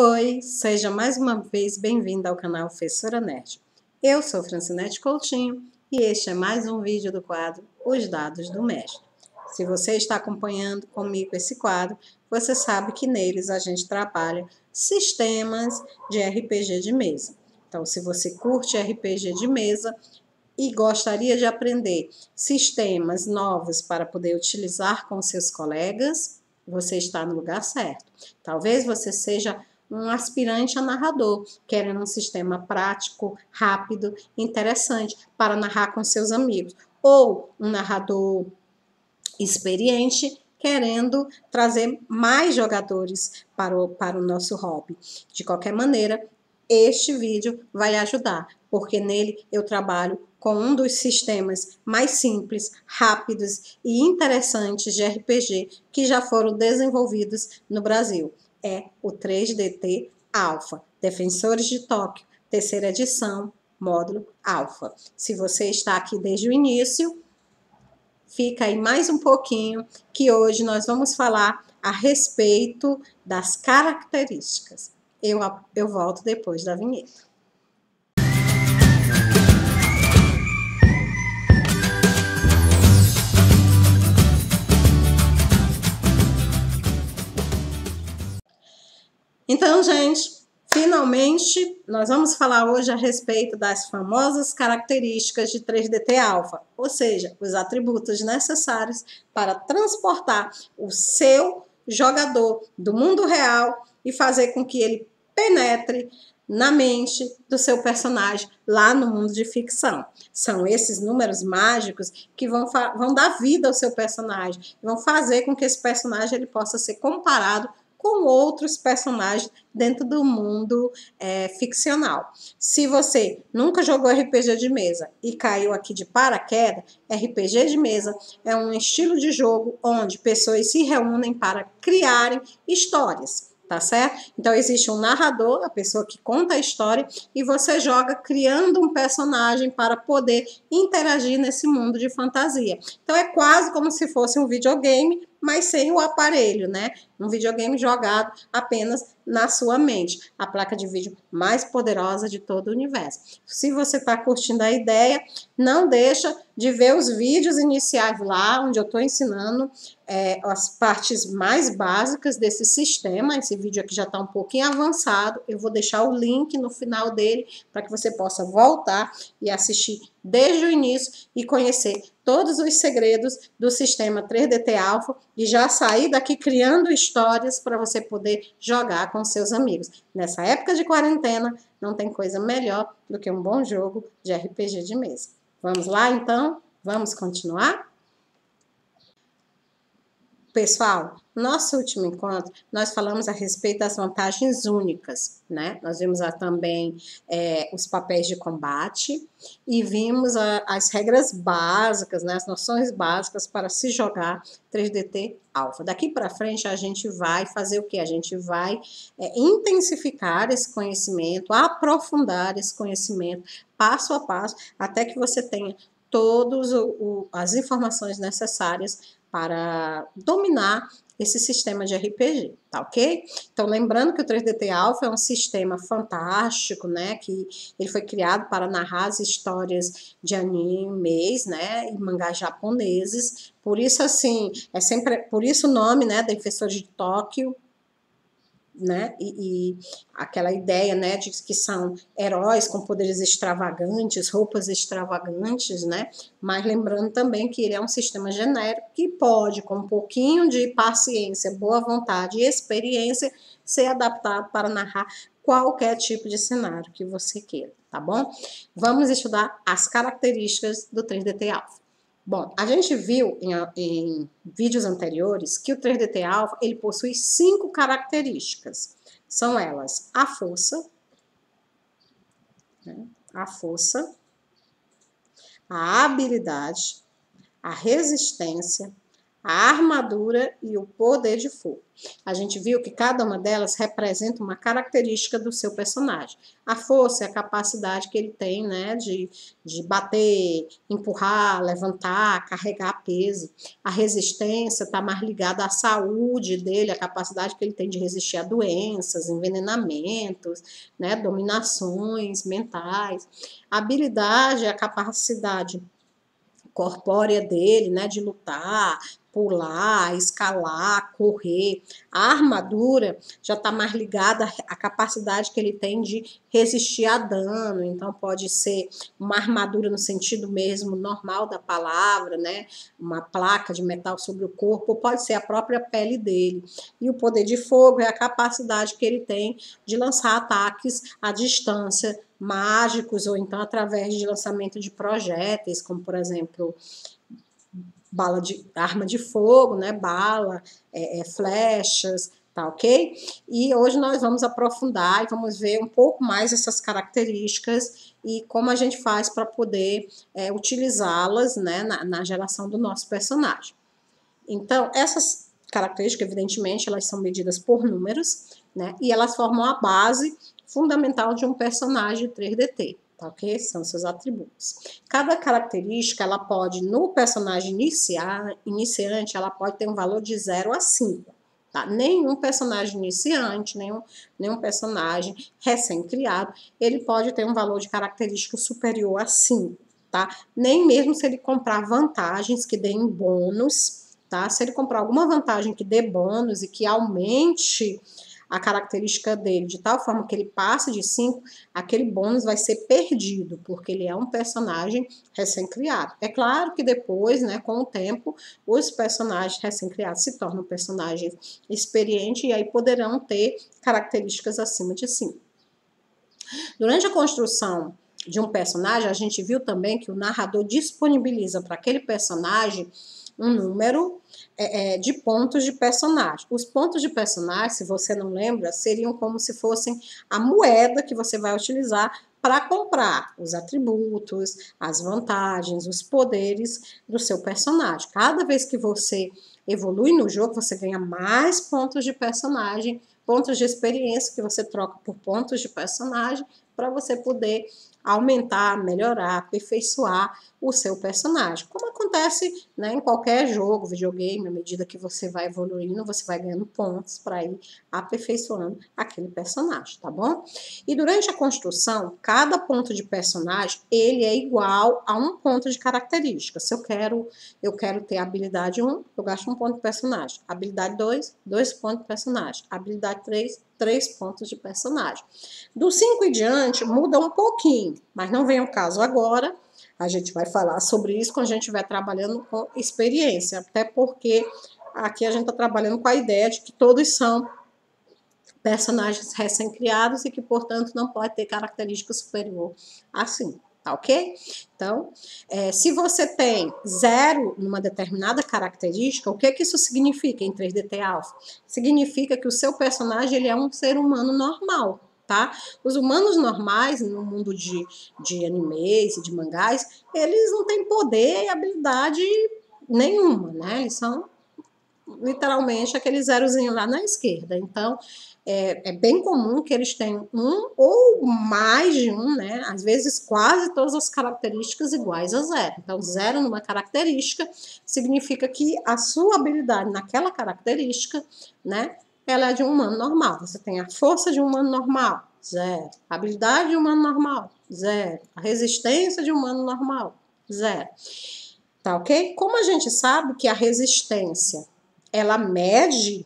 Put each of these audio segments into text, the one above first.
Oi, seja mais uma vez bem-vinda ao canal Professora Nerd. Eu sou Francinete Coutinho e este é mais um vídeo do quadro Os Dados do Mestre. Se você está acompanhando comigo esse quadro, você sabe que neles a gente trabalha sistemas de RPG de mesa. Então, se você curte RPG de mesa e gostaria de aprender sistemas novos para poder utilizar com seus colegas, você está no lugar certo. Talvez você seja um aspirante a narrador, querendo um sistema prático, rápido, interessante para narrar com seus amigos. Ou um narrador experiente, querendo trazer mais jogadores para o nosso hobby. De qualquer maneira, este vídeo vai ajudar, porque nele eu trabalho com um dos sistemas mais simples, rápidos e interessantes de RPG que já foram desenvolvidos no Brasil. É o 3DT Alpha, Defensores de Tóquio, terceira edição, módulo Alpha. Se você está aqui desde o início, fica aí mais um pouquinho, que hoje nós vamos falar a respeito das características. Eu volto depois da vinheta. Então, gente, finalmente nós vamos falar hoje a respeito das famosas características de 3DT Alpha, ou seja, os atributos necessários para transportar o seu jogador do mundo real e fazer com que ele penetre na mente do seu personagem lá no mundo de ficção. São esses números mágicos que vão dar vida ao seu personagem, vão fazer com que esse personagem ele possa ser comparado com outros personagens dentro do mundo ficcional. Se você nunca jogou RPG de mesa e caiu aqui de paraquedas, RPG de mesa é um estilo de jogo onde pessoas se reúnem para criarem histórias. Tá certo? Então, existe um narrador, a pessoa que conta a história, e você joga criando um personagem para poder interagir nesse mundo de fantasia. Então, é quase como se fosse um videogame, mas sem o aparelho, né? Um videogame jogado apenas na sua mente. A placa de vídeo mais poderosa de todo o universo. Se você está curtindo a ideia, não deixa de ver os vídeos iniciais lá, onde eu estou ensinando as partes mais básicas desse sistema. Esse vídeo aqui já está um pouquinho avançado. Eu vou deixar o link no final dele para que você possa voltar e assistir desde o início e conhecer todos os segredos do sistema 3DT Alpha e já sair daqui criando histórias para você poder jogar com seus amigos. Nessa época de quarentena, não tem coisa melhor do que um bom jogo de RPG de mesa. Vamos lá, então? Vamos continuar? Pessoal, no nosso último encontro, nós falamos a respeito das vantagens únicas, né? Nós vimos também os papéis de combate e vimos as regras básicas, né? As noções básicas para se jogar 3DT Alpha. Daqui para frente, a gente vai fazer o quê? A gente vai intensificar esse conhecimento, aprofundar esse conhecimento, passo a passo, até que você tenha todas as informações necessárias para dominar esse sistema de RPG, tá ok? Então, lembrando que o 3DT Alpha é um sistema fantástico, né, que ele foi criado para narrar as histórias de animes, né, e mangás japoneses, por isso, assim, por isso o nome, né, Defensores de Tóquio, né, e aquela ideia, né, de que são heróis com poderes extravagantes, roupas extravagantes, né, mas lembrando também que ele é um sistema genérico que pode, com um pouquinho de paciência, boa vontade e experiência, ser adaptado para narrar qualquer tipo de cenário que você queira, tá bom? Vamos estudar as características do 3DT Alpha. Bom, a gente viu em vídeos anteriores que o 3DT Alpha ele possui 5 características. São elas a força, né? A habilidade, a resistência, a armadura e o poder de fogo. A gente viu que cada uma delas representa uma característica do seu personagem. A força é a capacidade que ele tem, né, de bater, empurrar, levantar, carregar peso. A resistência está mais ligada à saúde dele, a capacidade que ele tem de resistir a doenças, envenenamentos, né, dominações mentais. A habilidade é a capacidade corpórea dele, né, de lutar, pular, escalar, correr. A armadura já está mais ligada à capacidade que ele tem de resistir a dano. Então, pode ser uma armadura no sentido mesmo normal da palavra, né? Uma placa de metal sobre o corpo, ou pode ser a própria pele dele. E o poder de fogo é a capacidade que ele tem de lançar ataques à distância, mágicos, ou então através de lançamento de projéteis, como, por exemplo, arma de fogo, né, bala, flechas, tá ok? E hoje nós vamos aprofundar e vamos ver um pouco mais essas características e como a gente faz para poder utilizá-las, né, na geração do nosso personagem. Então, essas características, evidentemente, elas são medidas por números, né, e elas formam a base fundamental de um personagem 3DT. Tá, ok? São seus atributos. Cada característica, ela pode, no personagem iniciante, ela pode ter um valor de 0 a 5. Tá? Nenhum personagem iniciante, nenhum personagem recém-criado, ele pode ter um valor de característica superior a 5. Tá? Nem mesmo se ele comprar vantagens que deem bônus, tá? Se ele comprar alguma vantagem que dê bônus e que aumente a característica dele de tal forma que ele passe de 5, aquele bônus vai ser perdido, porque ele é um personagem recém-criado. É claro que depois, né, com o tempo, os personagens recém-criados se tornam personagens experientes e aí poderão ter características acima de 5. Durante a construção de um personagem, a gente viu também que o narrador disponibiliza para aquele personagem um número de pontos de personagem. Os pontos de personagem, se você não lembra, seriam como se fossem a moeda que você vai utilizar para comprar os atributos, as vantagens, os poderes do seu personagem. Cada vez que você evolui no jogo, você ganha mais pontos de personagem, pontos de experiência que você troca por pontos de personagem para você poder aumentar, melhorar, aperfeiçoar o seu personagem. Como acontece, né, em qualquer jogo, videogame, à medida que você vai evoluindo, você vai ganhando pontos para ir aperfeiçoando aquele personagem, tá bom? E durante a construção, cada ponto de personagem, ele é igual a um ponto de característica. Se eu quero ter habilidade 1, eu gasto 1 ponto de personagem. Habilidade 2, 2 pontos de personagem. Habilidade 3, 3 pontos de personagem. Do 5 em diante, muda um pouquinho, mas não vem ao caso agora. A gente vai falar sobre isso quando a gente estiver trabalhando com experiência, até porque aqui a gente está trabalhando com a ideia de que todos são personagens recém-criados e que, portanto, não pode ter característica superior assim, tá ok? Então, se você tem 0 numa determinada característica, o que isso significa em 3DT Alpha? Significa que o seu personagem ele é um ser humano normal, tá? Os humanos normais, no mundo de animes e de mangás, eles não têm poder e habilidade nenhuma, né? Eles são literalmente aquele zerozinho lá na esquerda. Então, é bem comum que eles tenham um ou mais de um, né? Às vezes quase todas as características iguais a 0. Então, 0 numa característica significa que a sua habilidade naquela característica, né? Ela é de um humano normal. Você tem a força de um humano normal, 0. A habilidade de um humano normal, 0. A resistência de um humano normal, 0. Tá ok? Como a gente sabe que a resistência ela mede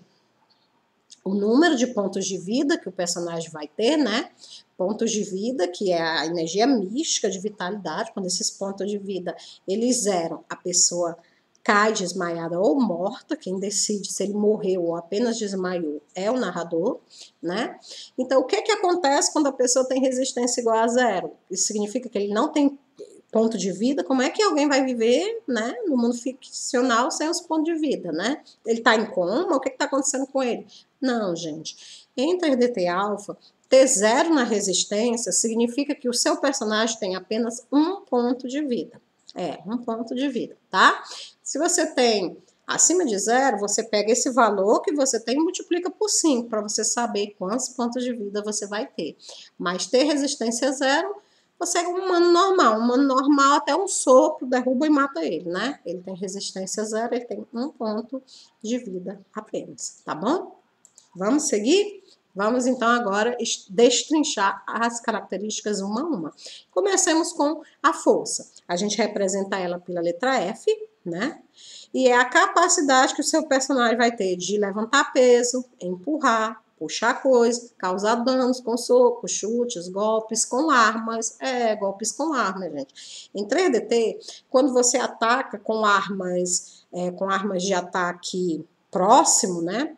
o número de pontos de vida que o personagem vai ter, né? Pontos de vida, que é a energia mística de vitalidade. Quando esses pontos de vida eles zeram, a pessoa cai desmaiada ou morta. Quem decide se ele morreu ou apenas desmaiou é o narrador, né? Então, o que acontece quando a pessoa tem resistência igual a 0? Isso significa que ele não tem ponto de vida. Como é que alguém vai viver, né, no mundo ficcional sem os pontos de vida, né? Ele tá em coma? O que tá acontecendo com ele? Não, gente. Em 3DT Alpha, ter 0 na resistência significa que o seu personagem tem apenas 1 ponto de vida. 1 ponto de vida, tá? Se você tem Acima de 0, você pega esse valor que você tem e multiplica por 5, para você saber quantos pontos de vida você vai ter. Mas ter resistência 0, você é um humano normal. Um humano normal, até um sopro derruba e mata ele, né? Ele tem resistência 0, ele tem 1 ponto de vida apenas, tá bom? Vamos seguir? Vamos então agora destrinchar as características uma a uma. Comecemos com a força. A gente representa ela pela letra F, né? E é a capacidade que o seu personagem vai ter de levantar peso, empurrar, puxar coisa, causar danos com socos, chutes, golpes com armas. Golpes com armas, gente. Em 3DT, quando você ataca com armas de ataque próximo, né?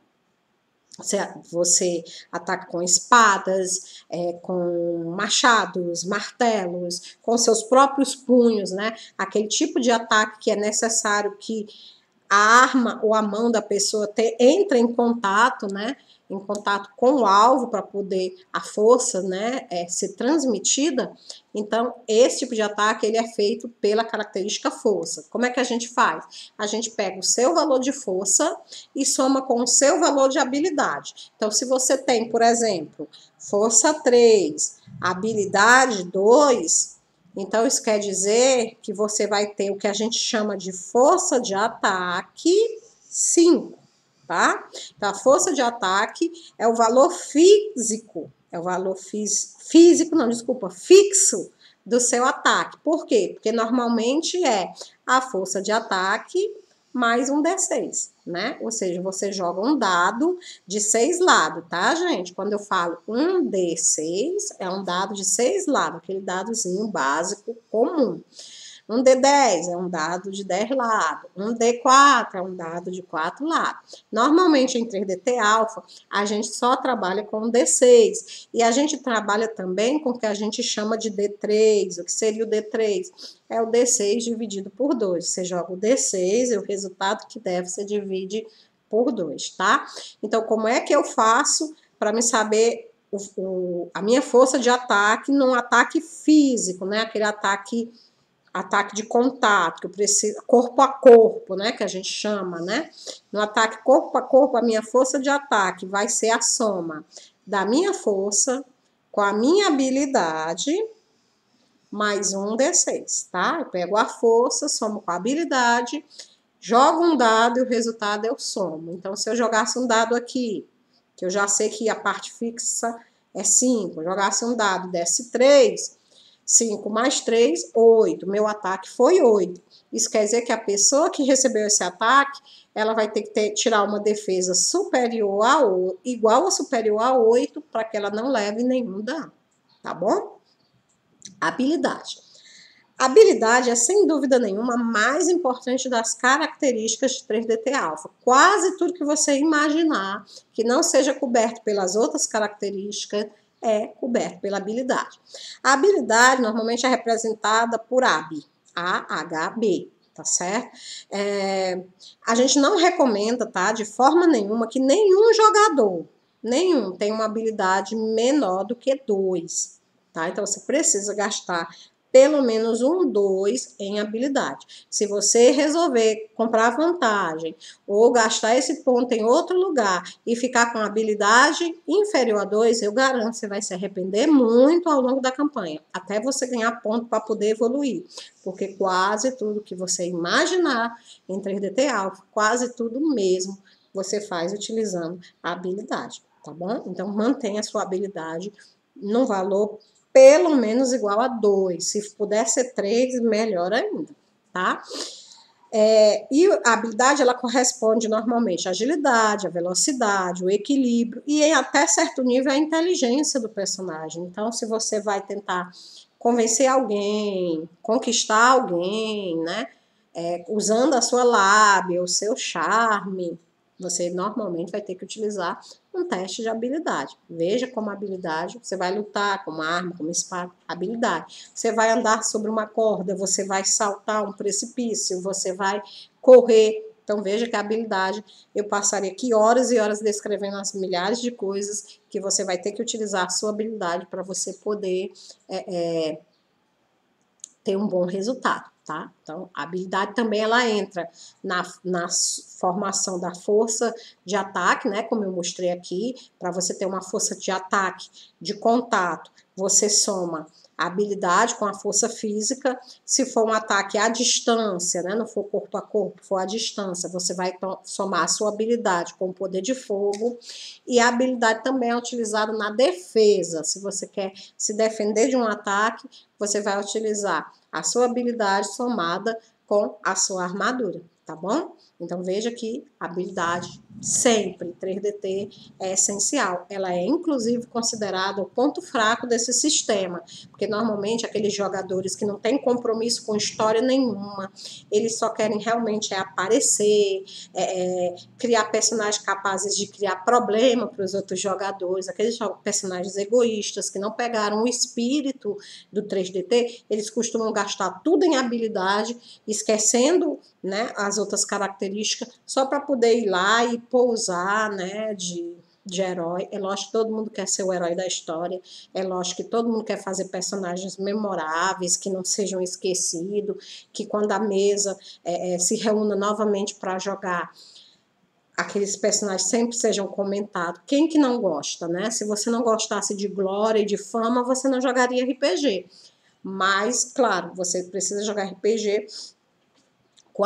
Você ataca com espadas, com machados, martelos, com seus próprios punhos, né? Aquele tipo de ataque que é necessário que a arma ou a mão da pessoa entre em contato, né? Em contato com o alvo para poder a força, né, ser transmitida. Então, esse tipo de ataque ele é feito pela característica força. Como é que a gente faz? A gente pega o seu valor de força e soma com o seu valor de habilidade. Então, se você tem, por exemplo, força 3, habilidade 2, então isso quer dizer que você vai ter o que a gente chama de força de ataque 5. Tá? Então, a força de ataque é o valor físico, fixo do seu ataque. Por quê? Porque normalmente é a força de ataque mais um D6, né? Ou seja, você joga um dado de 6 lados, tá, gente? Quando eu falo um D6, é um dado de 6 lados, aquele dadozinho básico comum. Um D10 é um dado de 10 lados. Um D4 é um dado de 4 lados. Normalmente, em 3DT Alpha, a gente só trabalha com D6. E a gente trabalha também com o que a gente chama de D3. O que seria o D3? É o D6 dividido por 2. Você joga o D6 e o resultado que der, você divide por 2, tá? Então, como é que eu faço para me saber a minha força de ataque num ataque físico, né? Aquele ataque de contato, que eu preciso, corpo a corpo, né, que a gente chama, né? No ataque corpo a corpo, a minha força de ataque vai ser a soma da minha força com a minha habilidade mais um D6, tá? Eu pego a força, somo com a habilidade, jogo um dado e o resultado eu somo. Então, se eu jogasse um dado aqui, que eu já sei que a parte fixa é 5, jogasse um dado, desse 3, 5 mais 3, 8. Meu ataque foi 8. Isso quer dizer que a pessoa que recebeu esse ataque, ela vai ter que tirar uma defesa superior igual ou superior a 8, para que ela não leve nenhum dano, tá bom? Habilidade. Habilidade é, sem dúvida nenhuma, a mais importante das características de 3DT Alpha. Quase tudo que você imaginar que não seja coberto pelas outras características é coberto pela habilidade. A habilidade normalmente é representada por AB, AHB, tá certo? A gente não recomenda, tá, de forma nenhuma, que nenhum jogador, tem uma habilidade menor do que 2, tá? Então, você precisa gastar pelo menos 2 em habilidade. Se você resolver comprar vantagem ou gastar esse ponto em outro lugar e ficar com habilidade inferior a 2, eu garanto que você vai se arrepender muito ao longo da campanha, até você ganhar ponto para poder evoluir, porque quase tudo que você imaginar em 3DT Alpha, quase tudo mesmo, você faz utilizando a habilidade, tá bom? Então, mantenha a sua habilidade no valor pelo menos igual a 2. Se puder ser 3, melhor ainda, tá? E a habilidade, ela corresponde normalmente à agilidade, à velocidade, o equilíbrio e até certo nível a inteligência do personagem. Então, se você vai tentar convencer alguém, conquistar alguém, né? Usando a sua lábia, o seu charme, você normalmente vai ter que utilizar um teste de habilidade. Veja como habilidade, você vai lutar com uma arma, com uma espada, habilidade. Você vai andar sobre uma corda, você vai saltar um precipício, você vai correr. Então, veja que a habilidade, eu passaria aqui horas e horas descrevendo as milhares de coisas que você vai ter que utilizar a sua habilidade para você poder ter um bom resultado, tá? Então, a habilidade também ela entra na formação da força de ataque, né? Como eu mostrei aqui, para você ter uma força de ataque, de contato, você soma a habilidade com a força física. Se for um ataque à distância, né? Não for corpo a corpo, for à distância, você vai somar a sua habilidade com o poder de fogo. E a habilidade também é utilizada na defesa. Se você quer se defender de um ataque, você vai utilizar a sua habilidade somada com a sua armadura, tá bom? Então, veja que a habilidade sempre, 3DT, é essencial. Ela é, inclusive, considerada o ponto fraco desse sistema, porque, normalmente, aqueles jogadores que não têm compromisso com história nenhuma, eles só querem realmente aparecer, criar personagens capazes de criar problema para os outros jogadores, aqueles personagens egoístas que não pegaram o espírito do 3DT, eles costumam gastar tudo em habilidade, esquecendo, né, as outras características, só para poder ir lá e pousar, né, de herói. É lógico que todo mundo quer ser o herói da história, é lógico que todo mundo quer fazer personagens memoráveis, que não sejam esquecidos, que quando a mesa se reúna novamente para jogar, aqueles personagens sempre sejam comentados. Quem que não gosta, né? Se você não gostasse de glória e de fama, você não jogaria RPG. Mas, claro, você precisa jogar RPG com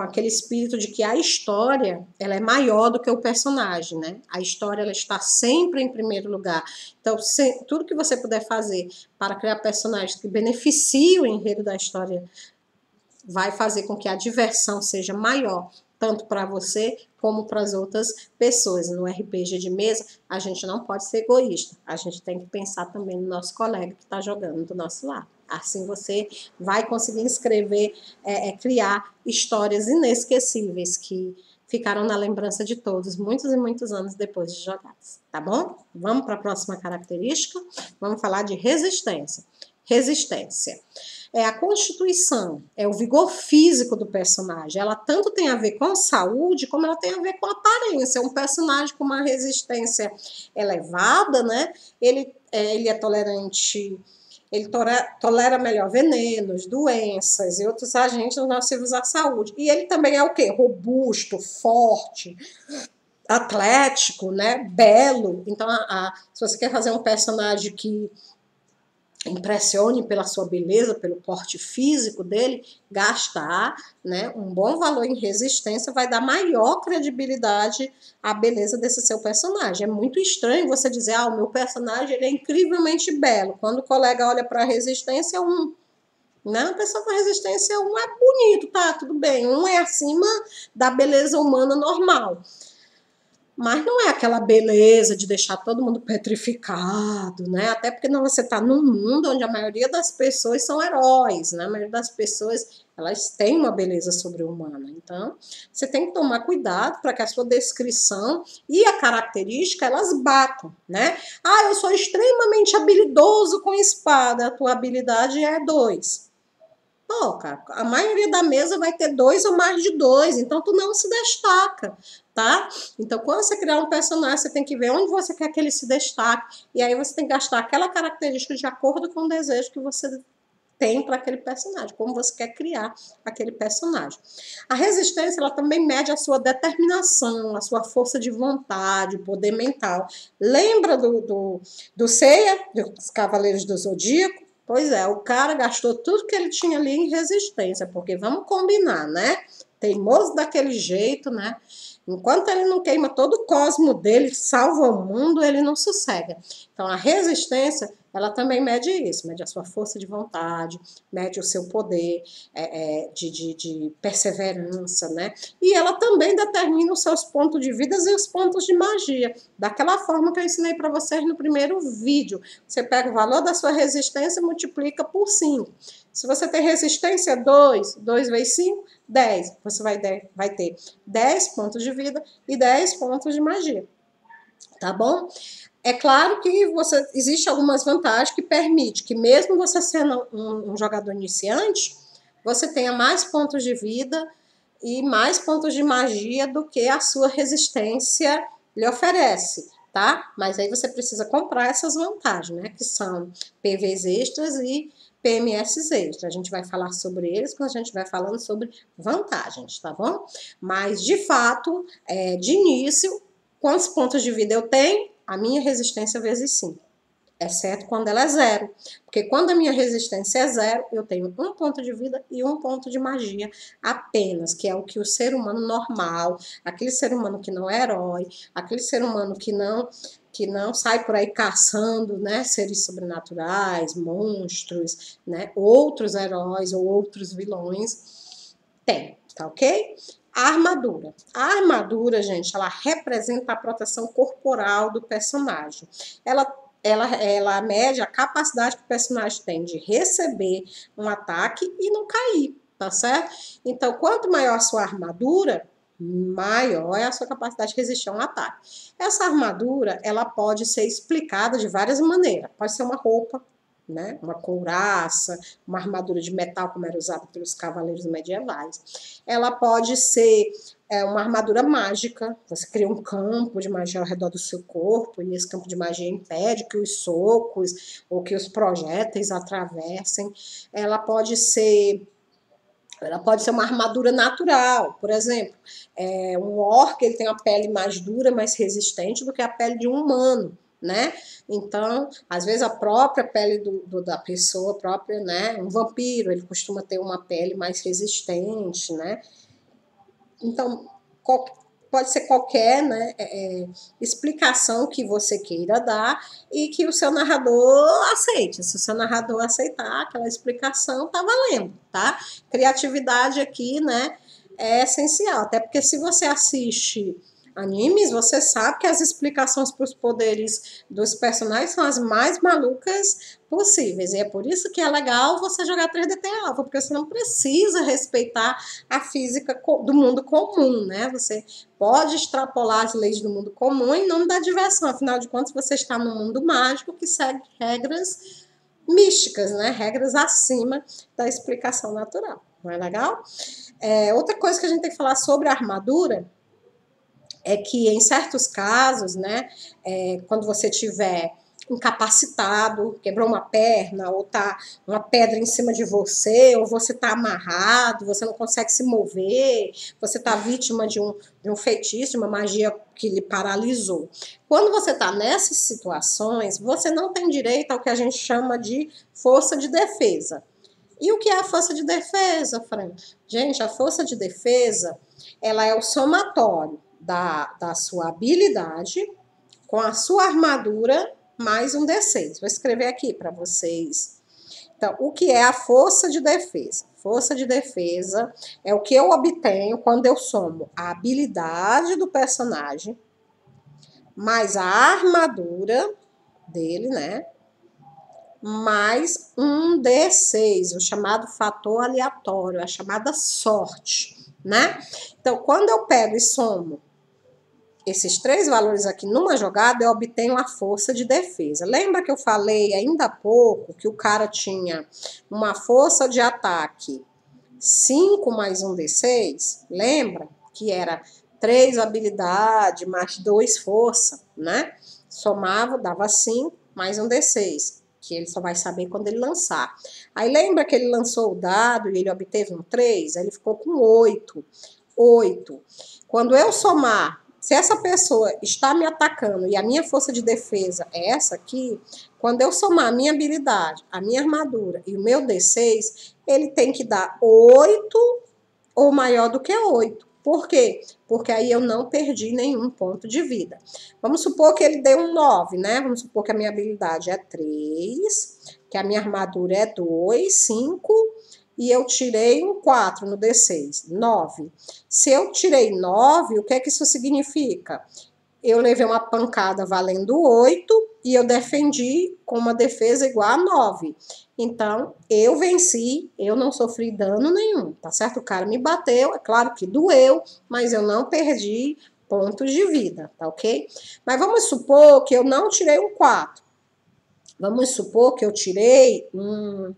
aquele espírito de que a história ela é maior do que o personagem, né? A história ela está sempre em primeiro lugar. Então, tudo que você puder fazer para criar personagens que beneficiem o enredo da história vai fazer com que a diversão seja maior, tanto para você como para as outras pessoas. No RPG de mesa, a gente não pode ser egoísta. A gente tem que pensar também no nosso colega que está jogando do nosso lado. Assim você vai conseguir escrever, criar histórias inesquecíveis que ficaram na lembrança de todos, muitos e muitos anos depois de jogadas, tá bom? Vamos para a próxima característica? Vamos falar de resistência. Resistência é a constituição, é o vigor físico do personagem. Ela tanto tem a ver com saúde, como ela tem a ver com aparência. É um personagem com uma resistência elevada, né? Ele é tolerante, ele tolera melhor venenos, doenças e outros agentes nocivos à saúde. E ele também é o quê? Robusto, forte, atlético, né? Belo. Então, se você quer fazer um personagem que impressione pela sua beleza, pelo porte físico dele, gastar, né, um bom valor em resistência vai dar maior credibilidade à beleza desse seu personagem. É muito estranho você dizer, o meu personagem ele é incrivelmente belo. Quando o colega olha para a resistência, né, a pessoa com resistência 1 é bonito, tá, tudo bem. 1 é acima da beleza humana normal. Mas não é aquela beleza de deixar todo mundo petrificado, né? Até porque você está num mundo onde a maioria das pessoas são heróis, né? A maioria das pessoas, elas têm uma beleza sobre-humana. Então, você tem que tomar cuidado para que a sua descrição e a característica, elas batam, né? Eu sou extremamente habilidoso com espada, a tua habilidade é 2. Pô, cara, a maioria da mesa vai ter 2 ou mais de 2, então tu não se destaca, tá? Então, quando você criar um personagem, você tem que ver onde você quer que ele se destaque, e aí você tem que gastar aquela característica de acordo com o desejo que você tem para aquele personagem, como você quer criar aquele personagem. A resistência, ela também mede a sua determinação, a sua força de vontade, o poder mental. Lembra do Seiya, dos Cavaleiros do Zodíaco? Pois é, o cara gastou tudo que ele tinha ali em resistência, porque vamos combinar, né? Teimoso daquele jeito, né? Enquanto ele não queima todo o cosmo dele, salva o mundo, ele não sossega. Então, a resistência, ela também mede isso, mede a sua força de vontade, mede o seu poder de perseverança, né? E ela também determina os seus pontos de vida e os pontos de magia, daquela forma que eu ensinei para vocês no primeiro vídeo. Você pega o valor da sua resistência e multiplica por 5. Se você tem resistência 2, 2 vezes 5, 10. Você vai ter 10 pontos de vida e 10 pontos de magia. Tá bom? É claro que existe algumas vantagens que permite que mesmo você sendo um jogador iniciante, você tenha mais pontos de vida e mais pontos de magia do que a sua resistência lhe oferece, tá? Mas aí você precisa comprar essas vantagens, né? Que são PVs extras e PMSs. A gente vai falar sobre eles quando a gente vai falando sobre vantagens, tá bom? Mas, de fato, de início, quantos pontos de vida eu tenho? A minha resistência vezes 5. Exceto quando ela é 0. Porque quando a minha resistência é 0, eu tenho 1 ponto de vida e 1 ponto de magia apenas, que é o que o ser humano normal, aquele ser humano que não é herói, aquele ser humano que não sai por aí caçando, né, seres sobrenaturais, monstros, né, outros heróis ou outros vilões, tem, tá ok? A armadura. A armadura, gente, ela representa a proteção corporal do personagem. Ela mede a capacidade que o personagem tem de receber um ataque e não cair, tá certo? Então, quanto maior a sua armadura, maior é a sua capacidade de resistir a um ataque. Essa armadura, ela pode ser explicada de várias maneiras. Pode ser uma roupa, né? Uma couraça, uma armadura de metal, como era usada pelos cavaleiros medievais. Ela pode ser uma armadura mágica. Você cria um campo de magia ao redor do seu corpo, e esse campo de magia impede que os socos ou que os projéteis atravessem. Ela pode ser uma armadura natural, por exemplo. Um orc, ele tem uma pele mais dura, mais resistente do que a pele de um humano, né? Então, às vezes a própria pele da pessoa própria, né? Um vampiro, ele costuma ter uma pele mais resistente, né? Então, pode ser qualquer, né, explicação que você queira dar e que o seu narrador aceite. Se o seu narrador aceitar aquela explicação, tá valendo, tá? Criatividade aqui, né, é essencial. Até porque se você assiste animes, você sabe que as explicações para os poderes dos personagens são as mais malucas possíveis. E é por isso que é legal você jogar 3DT Alpha, porque você não precisa respeitar a física do mundo comum, né? Você pode extrapolar as leis do mundo comum em nome da diversão. Afinal de contas, você está num mundo mágico que segue regras místicas, né? Regras acima da explicação natural. Não é legal? Outra coisa que a gente tem que falar sobre a armadura é que em certos casos, né, quando você tiver incapacitado, quebrou uma perna, ou tá uma pedra em cima de você, ou você tá amarrado, você não consegue se mover, você tá vítima de um feitiço, de uma magia que lhe paralisou. Quando você tá nessas situações, você não tem direito ao que a gente chama de força de defesa. E o que é a força de defesa, Fran? Gente, a força de defesa, ela é o somatório da sua habilidade com a sua armadura mais um D6. Vou escrever aqui para vocês. Então, o que é a força de defesa? Força de defesa é o que eu obtenho quando eu somo a habilidade do personagem mais a armadura dele, né? Mais um D6, o chamado fator aleatório, a chamada sorte, né? Então, quando eu pego e somo esses 3 valores aqui numa jogada, eu obtenho a força de defesa. Lembra que eu falei ainda há pouco que o cara tinha uma força de ataque 5 mais um D6? Lembra? Que era 3 habilidade mais 2 força, né? Somava, dava 5 mais um D6, que ele só vai saber quando ele lançar. Aí lembra que ele lançou o dado e ele obteve um 3? Aí ele ficou com 8. 8. Quando eu somar, se essa pessoa está me atacando e a minha força de defesa é essa aqui, quando eu somar a minha habilidade, a minha armadura e o meu D6, ele tem que dar 8 ou maior do que 8. Por quê? Porque aí eu não perdi nenhum ponto de vida. Vamos supor que ele deu um 9, né? Vamos supor que a minha habilidade é 3, que a minha armadura é 2, 5, e eu tirei um 4 no D6, 9. Se eu tirei 9, o que é que isso significa? Eu levei uma pancada valendo 8 e eu defendi com uma defesa igual a 9. Então, eu venci, eu não sofri dano nenhum, tá certo? O cara me bateu, é claro que doeu, mas eu não perdi pontos de vida, tá ok? Mas vamos supor que eu não tirei um 4. Vamos supor que eu tirei um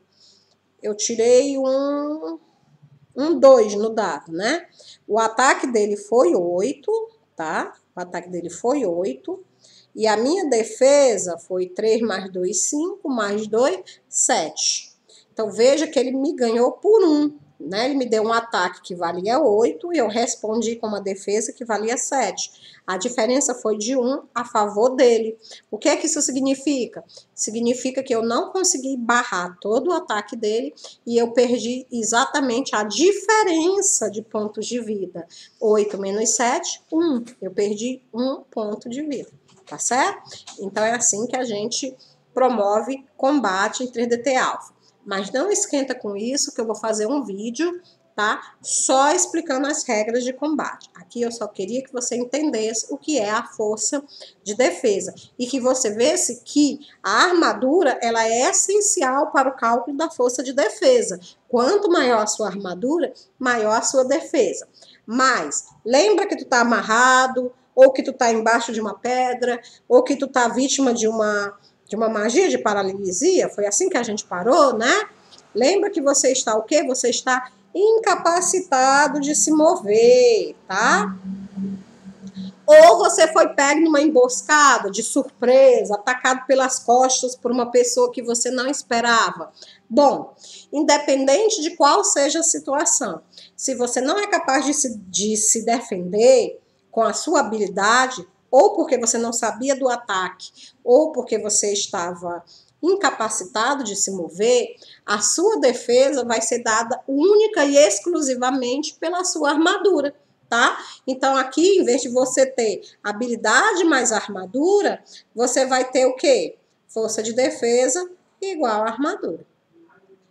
2 no dado, né? O ataque dele foi 8, tá? O ataque dele foi 8. E a minha defesa foi 3 mais 2, 5, mais 2, 7. Então, veja que ele me ganhou por 1. Né? Ele me deu um ataque que valia 8 e eu respondi com uma defesa que valia 7. A diferença foi de 1 a favor dele. O que é que isso significa? Significa que eu não consegui barrar todo o ataque dele e eu perdi exatamente a diferença de pontos de vida. 8 menos 7, 1. Eu perdi 1 ponto de vida, tá certo? Então é assim que a gente promove combate em 3DT Alpha. Mas não esquenta com isso, que eu vou fazer um vídeo, tá? Só explicando as regras de combate. Aqui eu só queria que você entendesse o que é a força de defesa. E que você visse que a armadura, ela é essencial para o cálculo da força de defesa. Quanto maior a sua armadura, maior a sua defesa. Mas, lembra que tu tá amarrado, ou que tu tá embaixo de uma pedra, ou que tu tá vítima de uma magia de paralisia, foi assim que a gente parou, né? Lembra que você está o quê? Você está incapacitado de se mover, tá? Ou você foi pego numa emboscada, de surpresa, atacado pelas costas por uma pessoa que você não esperava. Bom, independente de qual seja a situação, se você não é capaz de se defender com a sua habilidade, ou porque você não sabia do ataque, ou porque você estava incapacitado de se mover, a sua defesa vai ser dada única e exclusivamente pela sua armadura, tá? Então, aqui, em vez de você ter habilidade mais armadura, você vai ter o quê? Força de defesa igual a armadura.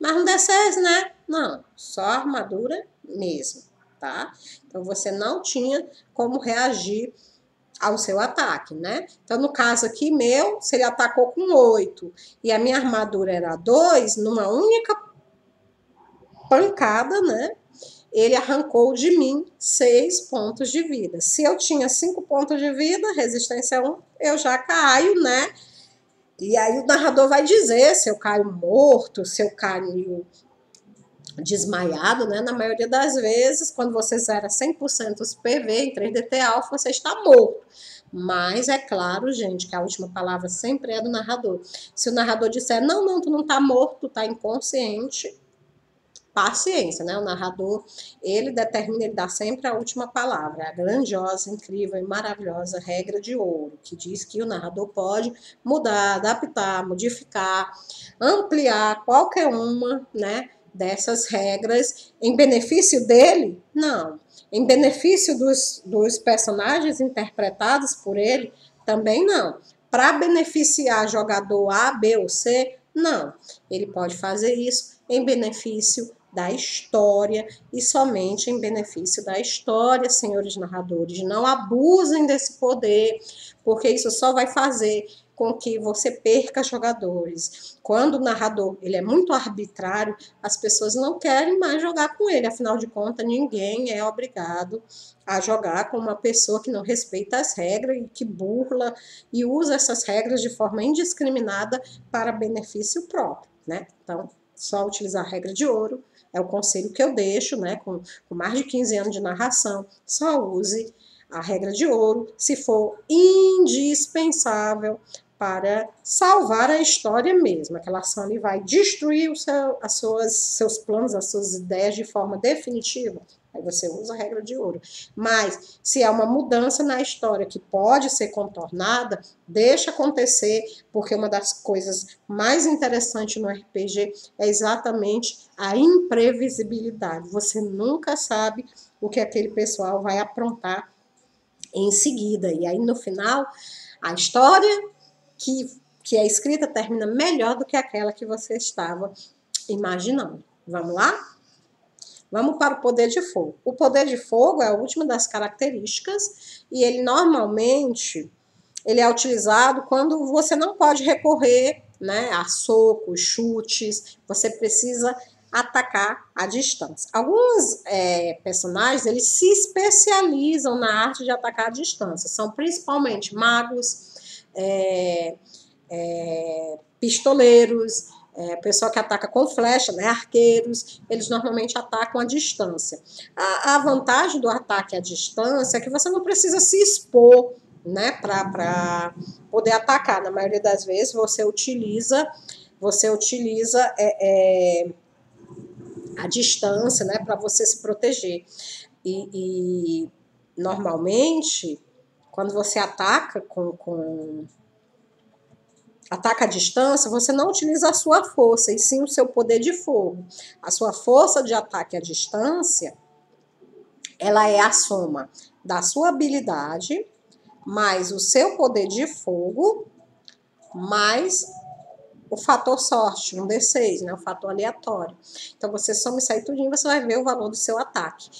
Mas não D6, né? Não, só armadura mesmo, tá? Então, você não tinha como reagir ao seu ataque, né? Então, no caso aqui meu, se ele atacou com 8 e a minha armadura era 2, numa única pancada, né? Ele arrancou de mim 6 pontos de vida. Se eu tinha 5 pontos de vida, resistência 1, eu já caio, né? E aí o narrador vai dizer se eu caio morto, se eu caio desmaiado, né? Na maioria das vezes, quando você zera 100% os PV em 3DT Alpha, você está morto. Mas é claro, gente, que a última palavra sempre é do narrador. Se o narrador disser, não, tu não tá morto, tu tá inconsciente, paciência, né? O narrador, ele determina, ele dá sempre a última palavra, a grandiosa, incrível e maravilhosa regra de ouro, que diz que o narrador pode mudar, adaptar, modificar, ampliar qualquer uma, né, dessas regras em benefício dele? Não. Em benefício dos personagens interpretados por ele? Também não. Para beneficiar jogador A, B ou C? Não. Ele pode fazer isso em benefício da história e somente em benefício da história, senhores narradores. Não abusem desse poder, porque isso só vai fazer com que você perca jogadores. Quando o narrador ele é muito arbitrário, as pessoas não querem mais jogar com ele. Afinal de contas, ninguém é obrigado a jogar com uma pessoa que não respeita as regras e que burla e usa essas regras de forma indiscriminada para benefício próprio, né? Então, só utilizar a regra de ouro é o conselho que eu deixo, né? Com mais de 15 anos de narração, só use a regra de ouro se for indispensável para salvar a história mesmo. Aquela ação ali vai destruir seus planos, as suas ideias de forma definitiva. Aí você usa a regra de ouro. Mas, se é uma mudança na história que pode ser contornada, deixa acontecer, porque uma das coisas mais interessantes no RPG é exatamente a imprevisibilidade. Você nunca sabe o que aquele pessoal vai aprontar em seguida. E aí, no final, a história que é escrita termina melhor do que aquela que você estava imaginando. Vamos lá? Vamos para o poder de fogo. O poder de fogo é a última das características e ele normalmente ele é utilizado quando você não pode recorrer, né, a socos, chutes, você precisa atacar à distância. Alguns personagens eles se especializam na arte de atacar à distância. São principalmente magos, pistoleiros, pessoal que ataca com flecha, né, arqueiros, eles normalmente atacam à distância. A vantagem do ataque à distância é que você não precisa se expor, né, para poder atacar. Na maioria das vezes você utiliza você utiliza a distância, né, para você se proteger. E normalmente, quando você ataca ataca à distância, você não utiliza a sua força, e sim o seu poder de fogo. A sua força de ataque à distância, ela é a soma da sua habilidade, mais o seu poder de fogo, mais o fator sorte, um D6, né? O fator aleatório. Então, você soma isso aí tudinho, você vai ver o valor do seu ataque.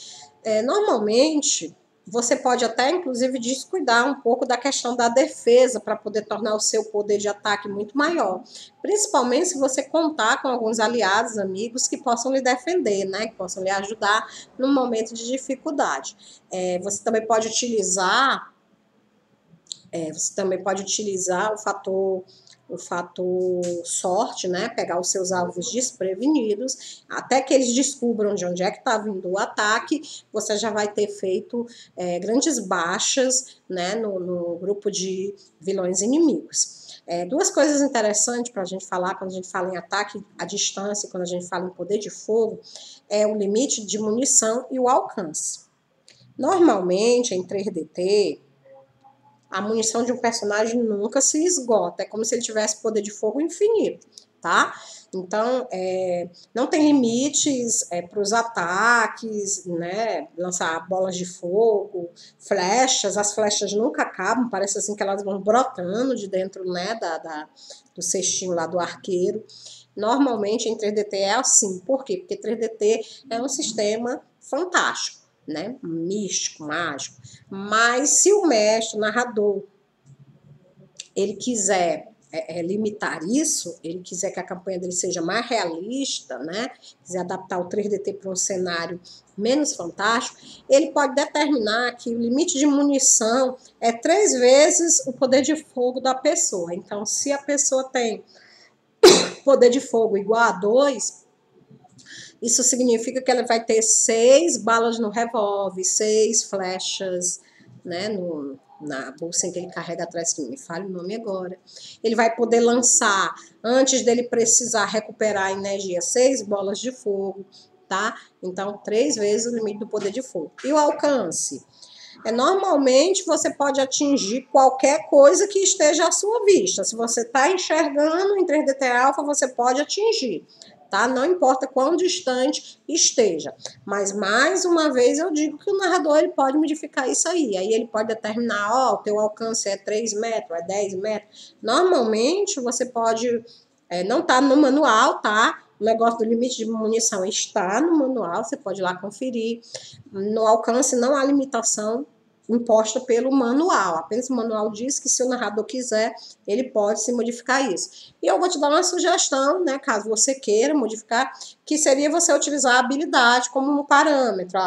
Normalmente, você pode até, inclusive, descuidar um pouco da questão da defesa para poder tornar o seu poder de ataque muito maior. Principalmente se você contar com alguns aliados, amigos, que possam lhe defender, né? Que possam lhe ajudar no momento de dificuldade. Você também pode utilizar o fator sorte, né? Pegar os seus alvos desprevenidos, até que eles descubram de onde é que está vindo o ataque, você já vai ter feito grandes baixas, né? No grupo de vilões inimigos. Duas coisas interessantes para a gente falar quando a gente fala em ataque à distância e quando a gente fala em poder de fogo, é o limite de munição e o alcance. Normalmente, em 3DT, a munição de um personagem nunca se esgota. É como se ele tivesse poder de fogo infinito, tá? Então, não tem limites para os ataques, né? Lançar bolas de fogo, flechas. As flechas nunca acabam, parece assim que elas vão brotando de dentro, né? Do cestinho lá do arqueiro. Normalmente, em 3DT é assim. Por quê? Porque 3DT é um sistema fantástico, né? Místico, mágico. Mas se o mestre, o narrador, ele quiser limitar isso, ele quiser que a campanha dele seja mais realista, né? Quiser adaptar o 3DT para um cenário menos fantástico, ele pode determinar que o limite de munição é 3 vezes o poder de fogo da pessoa. Então, se a pessoa tem poder de fogo igual a 2, isso significa que ela vai ter 6 balas no revólver, 6 flechas, né, na bolsa que ele carrega atrás, que me fale o nome agora. Ele vai poder lançar, antes dele precisar recuperar a energia, 6 bolas de fogo, tá? Então, 3 vezes o limite do poder de fogo. E o alcance? Normalmente, você pode atingir qualquer coisa que esteja à sua vista. Se você está enxergando em 3DT Alpha, você pode atingir. Tá? Não importa quão distante esteja. Mas, mais uma vez, eu digo que o narrador ele pode modificar isso aí. Aí ele pode determinar, o teu alcance é 3 metros, é 10 metros. Normalmente, você pode... não tá no manual, tá? O negócio do limite de munição está no manual, você pode ir lá conferir. No alcance não há limitação imposta pelo manual. Apenas o manual diz que se o narrador quiser, ele pode se modificar isso. E eu vou te dar uma sugestão, né, caso você queira modificar, que seria você utilizar a habilidade como um parâmetro.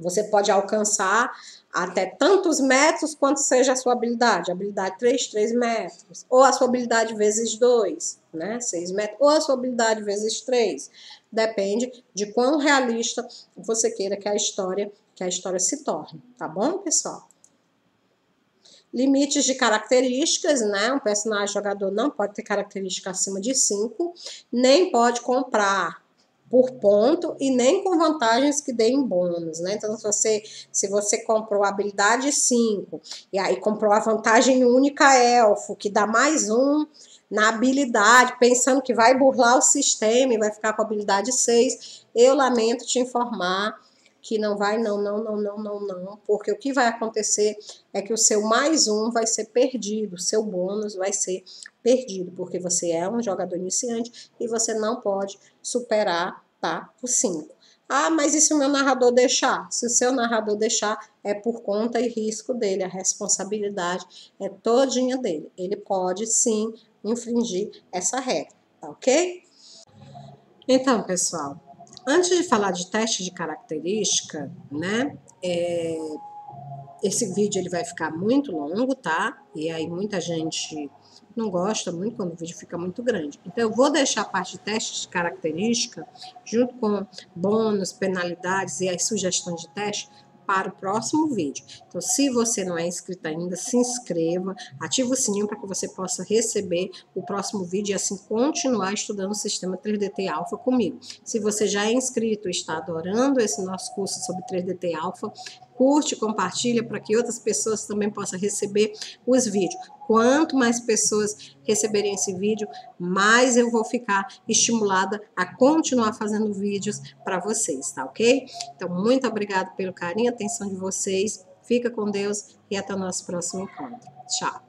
Você pode alcançar até tantos metros quanto seja a sua habilidade. Habilidade 3 metros. Ou a sua habilidade vezes 2, né? 6 metros. Ou a sua habilidade vezes 3. Depende de quão realista você queira que a história se torne. Tá bom, pessoal? Limites de características, né? Um personagem jogador não pode ter característica acima de 5, nem pode comprar por ponto e nem com vantagens que deem bônus, né? Então, se você comprou a habilidade 5 e aí comprou a vantagem única elfo, que dá mais 1 na habilidade, pensando que vai burlar o sistema e vai ficar com a habilidade 6, eu lamento te informar que não vai, não, porque o que vai acontecer é que o seu mais 1 vai ser perdido, o seu bônus vai ser perdido, porque você é um jogador iniciante e você não pode superar, tá, o 5. Ah, mas e se o meu narrador deixar? Se o seu narrador deixar, é por conta e risco dele, a responsabilidade é todinha dele. Ele pode, sim, infringir essa regra, tá ok? Então, pessoal, antes de falar de teste de característica, né, esse vídeo ele vai ficar muito longo, tá? E aí muita gente não gosta muito quando o vídeo fica muito grande. Então, eu vou deixar a parte de teste de característica, junto com bônus, penalidades e as sugestões de teste, para o próximo vídeo. Então, se você não é inscrito ainda, se inscreva, ativa o sininho para que você possa receber o próximo vídeo e assim continuar estudando o sistema 3DT Alpha comigo. Se você já é inscrito e está adorando esse nosso curso sobre 3DT Alpha, curte, compartilha para que outras pessoas também possam receber os vídeos. Quanto mais pessoas receberem esse vídeo, mais eu vou ficar estimulada a continuar fazendo vídeos para vocês, tá ok? Então, muito obrigada pelo carinho e atenção de vocês. Fica com Deus e até o nosso próximo encontro. Tchau!